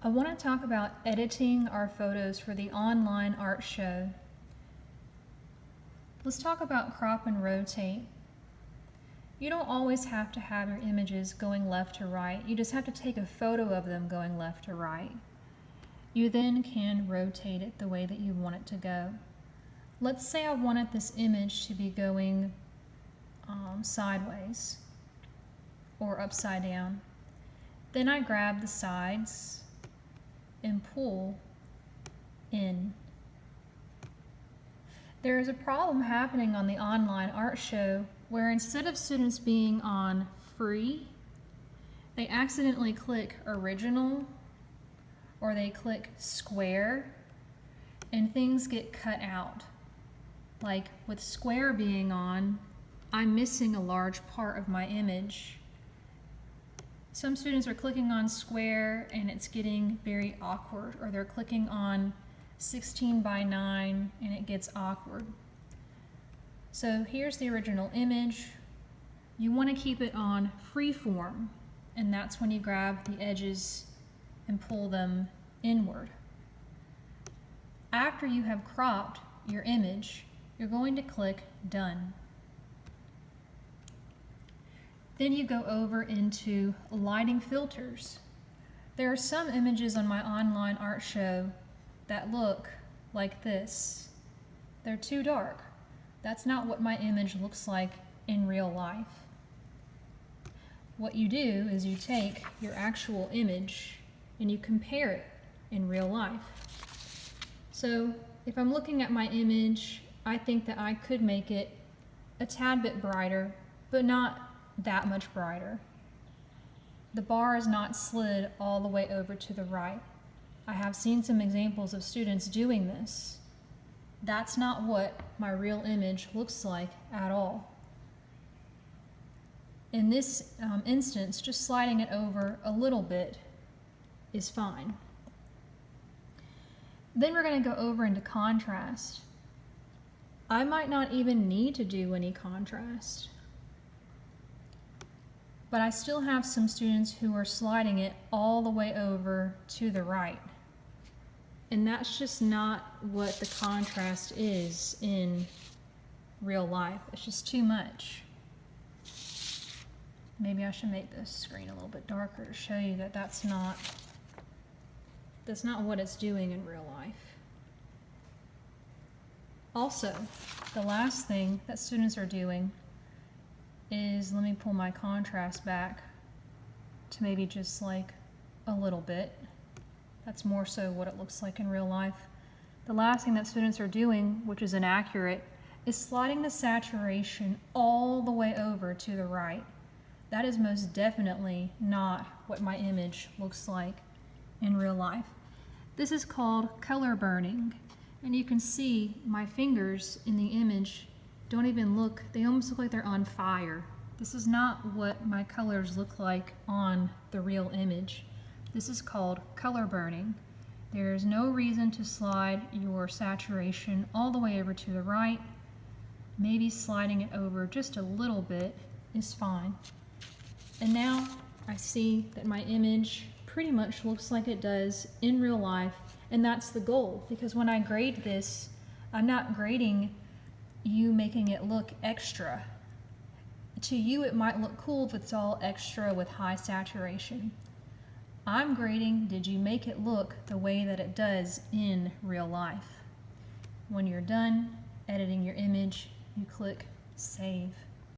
I want to talk about editing our photos for the online art show. Let's talk about crop and rotate. You don't always have to have your images going left to right. You just have to take a photo of them going left to right. You then can rotate it the way that you want it to go. Let's say I wanted this image to be going sideways or upside down. Then I grab the sides and pull in. There is a problem happening on the online art show where instead of students being on free, they accidentally click original or they click square and things get cut out. Like with square being on, I'm missing a large part of my image. Some students are clicking on square and it's getting very awkward, or they're clicking on 16:9 and it gets awkward. So here's the original image. You want to keep it on freeform, and that's when you grab the edges and pull them inward. After you have cropped your image, you're going to click Done. Then you go over into lighting filters. There are some images on my online art show that look like this. They're too dark. That's not what my image looks like in real life. What you do is you take your actual image and you compare it in real life. So if I'm looking at my image, I think that I could make it a tad bit brighter, but not that much brighter. The bar is not slid all the way over to the right. I have seen some examples of students doing this. That's not what my real image looks like at all. In this instance, just sliding it over a little bit is fine. Then we're going to go over into contrast. I might not even need to do any contrast, but I still have some students who are sliding it all the way over to the right. And that's just not what the contrast is in real life. It's just too much. Maybe I should make this screen a little bit darker to show you that that's not what it's doing in real life. Also, the last thing that students are doing is, let me pull my contrast back to maybe just like a little bit. That's more so what it looks like in real life. The last thing that students are doing, which is inaccurate, is sliding the saturation all the way over to the right. That is most definitely not what my image looks like in real life. This is called color burning, and you can see my fingers in the image don't even look, they almost look like they're on fire. This is not what my colors look like on the real image. This is called color burning. There's no reason to slide your saturation all the way over to the right. Maybe sliding it over just a little bit is fine. And now I see that my image pretty much looks like it does in real life, and that's the goal, because when I grade this, I'm not grading you making it look extra. To you, it might look cool if it's all extra with high saturation. I'm grading, did you make it look the way that it does in real life? When you're done editing your image, you click Save.